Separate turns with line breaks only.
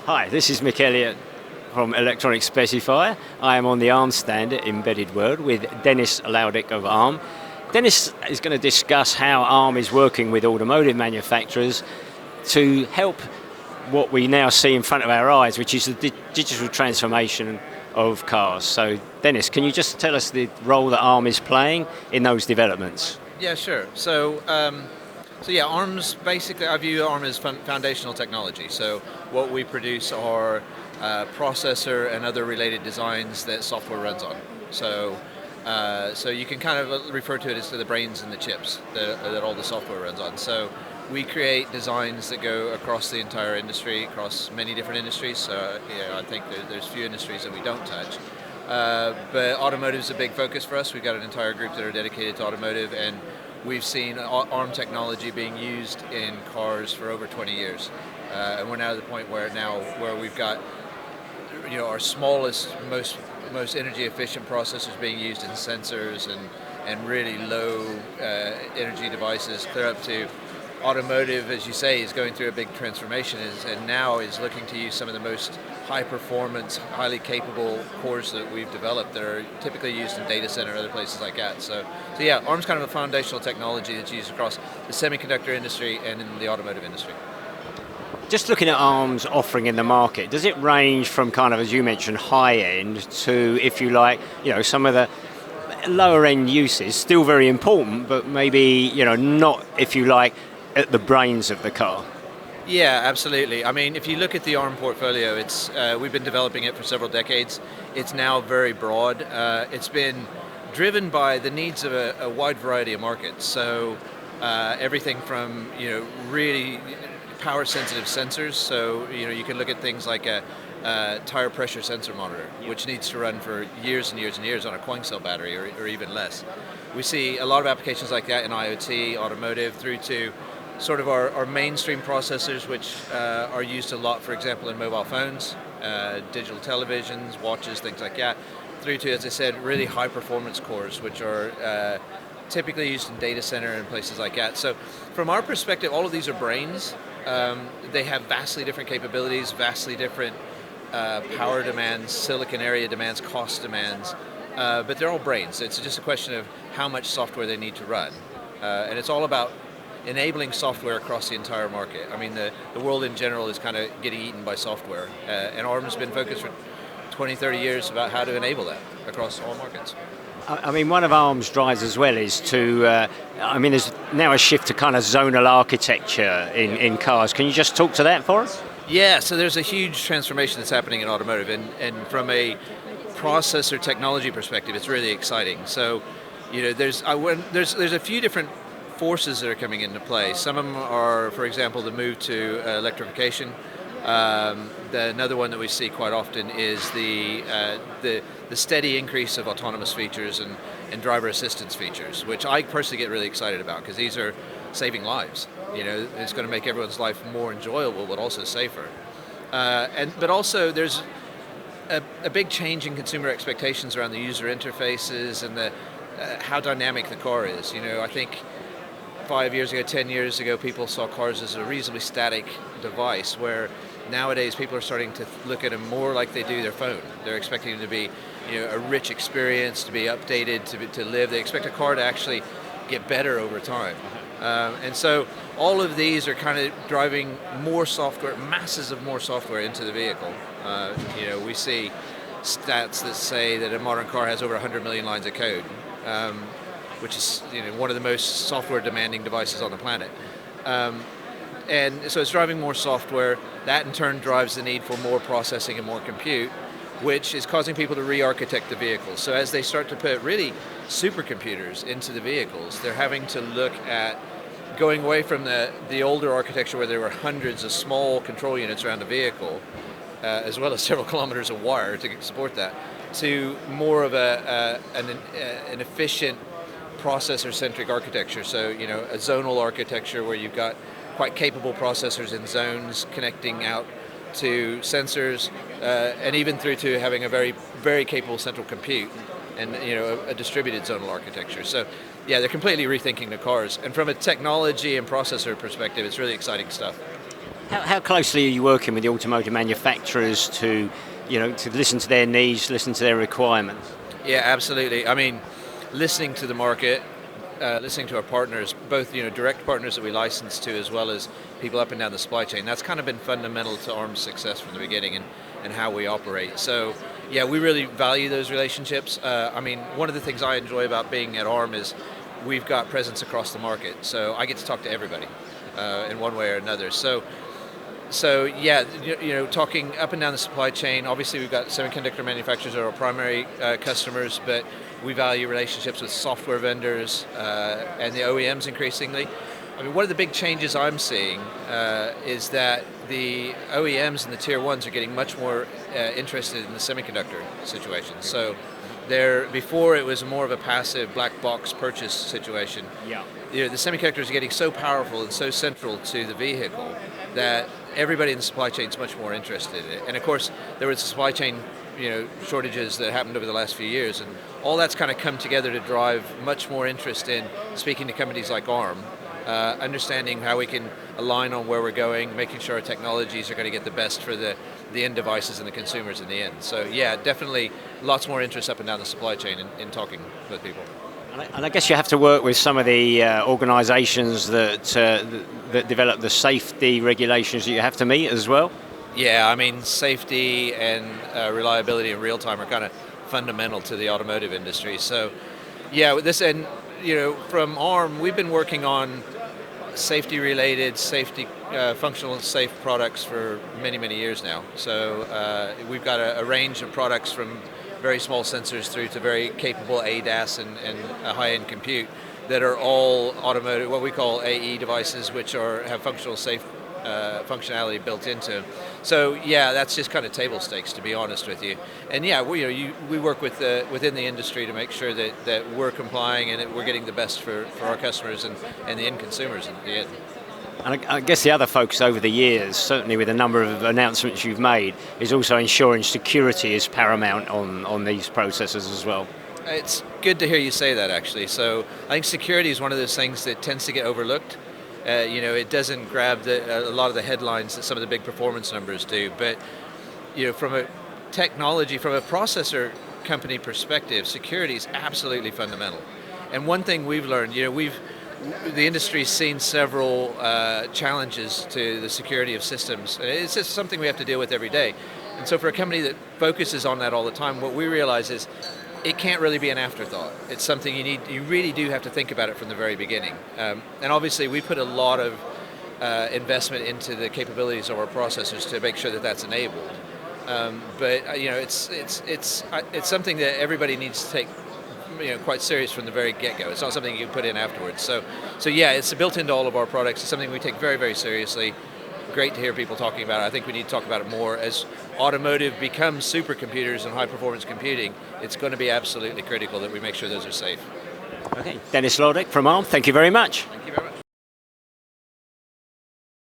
Hi, this is Mick Elliott from Electronic Specifier. I am on the ARM stand at Embedded World with Dennis Laudick of ARM. Dennis is going to discuss how ARM is working with automotive manufacturers to help what we now see in front of our eyes, which is the digital transformation of cars. So Dennis, can you just tell us the role that ARM is playing in those developments?
Yeah, sure. So ARM's basically, I view ARM as foundational technology. So what we produce are processor and other related designs that software runs on. So you can kind of refer to it as the brains and the chips that all the software runs on. So we create designs that go across the entire industry, across many different industries. So I think there's few industries that we don't touch. But automotive is a big focus for us. We've got an entire group that are dedicated to automotive, and we've seen ARM technology being used in cars for over 20 years. And we're now at the point where we've got our smallest, most energy efficient processors being used in sensors and really low energy devices, clear up to automotive, as you say, is going through a big transformation and now is looking to use some of the most high performance, highly capable cores that we've developed that are typically used in data center and other places like that. So yeah, ARM's kind of a foundational technology that's used across the semiconductor industry and in the automotive industry.
Just looking at ARM's offering in the market, does it range from kind of, as you mentioned, high end to, if you like, some of the lower end uses, still very important, but maybe, not, if you like, at the brains of the car?
Yeah, absolutely. I mean, if you look at the ARM portfolio, we've been developing it for several decades. It's now very broad. It's been driven by the needs of a wide variety of markets. So everything from really power sensitive sensors. So you can look at things like a tire pressure sensor monitor, which needs to run for years and years and years on a coin cell battery or even less. We see a lot of applications like that in IoT, automotive, through to sort of our mainstream processors, which are used a lot, for example, in mobile phones, digital televisions, watches, things like that, through to, as I said, really high performance cores, which are typically used in data center and places like that. So from our perspective, all of these are brains. They have vastly different capabilities, vastly different power demands, silicon area demands, cost demands, but they're all brains. It's just a question of how much software they need to run. And it's all about enabling software across the entire market. I mean, the world in general is kind of getting eaten by software, and ARM's been focused for 20, 30 years about how to enable that across all markets.
I mean, one of ARM's drives as well is to, there's now a shift to kind of zonal architecture in cars. Can you just talk to that for us?
Yeah, so there's a huge transformation that's happening in automotive, and from a processor technology perspective, it's really exciting. So, there's a few different forces that are coming into play. Some of them are, for example, the move to electrification. Another one that we see quite often is the steady increase of autonomous features and driver assistance features, which I personally get really excited about because these are saving lives. It's going to make everyone's life more enjoyable, but also safer. But also there's a big change in consumer expectations around the user interfaces and how dynamic the car is. I think 5 years ago, 10 years ago, people saw cars as a reasonably static device, where nowadays people are starting to look at them more like they do their phone. They're expecting them to be a rich experience, to be updated, to live. They expect a car to actually get better over time. And so all of these are kind of driving more software, masses of more software into the vehicle. We see stats that say that a modern car has over 100 million lines of code. Which is one of the most software demanding devices on the planet. And so it's driving more software. That in turn drives the need for more processing and more compute, which is causing people to re-architect the vehicles. So as they start to put really supercomputers into the vehicles, they're having to look at going away from the older architecture where there were hundreds of small control units around a vehicle, as well as several kilometers of wire to support that, to more of an efficient processor-centric architecture. So, a zonal architecture where you've got quite capable processors in zones connecting out to sensors, and even through to having a very, very capable central compute and a distributed zonal architecture. So, yeah, they're completely rethinking the cars. And from a technology and processor perspective, it's really exciting stuff.
How closely are you working with the automotive manufacturers to, to listen to their needs, listen to their requirements?
Yeah, absolutely. I mean, listening to the market, listening to our partners, both direct partners that we license to, as well as people up and down the supply chain. That's kind of been fundamental to ARM's success from the beginning and how we operate. So, yeah, we really value those relationships. I mean, one of the things I enjoy about being at ARM is we've got presence across the market. So I get to talk to everybody in one way or another. So yeah, talking up and down the supply chain. Obviously, we've got semiconductor manufacturers are our primary customers, but we value relationships with software vendors and the OEMs increasingly. I mean, one of the big changes I'm seeing is that the OEMs and the tier ones are getting much more interested in the semiconductor situation. So before it was more of a passive black box purchase situation.
Yeah.
The semiconductors are getting so powerful and so central to the vehicle that everybody in the supply chain is much more interested in it. And of course, there was supply chain shortages that happened over the last few years, and all that's kind of come together to drive much more interest in speaking to companies like ARM, understanding how we can align on where we're going, making sure our technologies are going to get the best for the end devices and the consumers in the end. So yeah, definitely lots more interest up and down the supply chain in talking with people.
And I guess you have to work with some of the organisations that develop the safety regulations that you have to meet as well.
Yeah, I mean, safety and reliability in real time are kind of fundamental to the automotive industry. So, yeah, with this, and from ARM, we've been working on safety-related, functional and safe products for many, many years now. So we've got a range of products from very small sensors through to very capable ADAS and high-end compute that are all automotive, what we call AE devices, which have functional safe functionality built into them. So yeah, that's just kind of table stakes, to be honest with you. And yeah, we work within the industry to make sure that we're complying and that we're getting the best for our customers and the end consumers in the end.
And I guess the other focus over the years, certainly with a number of announcements you've made, is also ensuring security is paramount on these processes as well.
It's good to hear you say that, actually. So I think security is one of those things that tends to get overlooked. It doesn't grab a lot of the headlines that some of the big performance numbers do. But from a technology, from a processor company perspective, security is absolutely fundamental. And one thing we've learned, the industry's seen several challenges to the security of systems. It's just something we have to deal with every day. And so for a company that focuses on that all the time, what we realize is it can't really be an afterthought. It's something you really do have to think about it from the very beginning. And obviously we put a lot of investment into the capabilities of our processors to make sure that that's enabled. But it's something that everybody needs to take quite serious from the very get-go. It's not something you can put in afterwards. So yeah, it's built into all of our products. It's something we take very, very seriously. Great to hear people talking about it. I think we need to talk about it more. As automotive becomes supercomputers and high-performance computing, it's going to be absolutely critical that we make sure those are safe.
Okay, Dennis Laudick from ARM, thank you very much.
Thank you very much.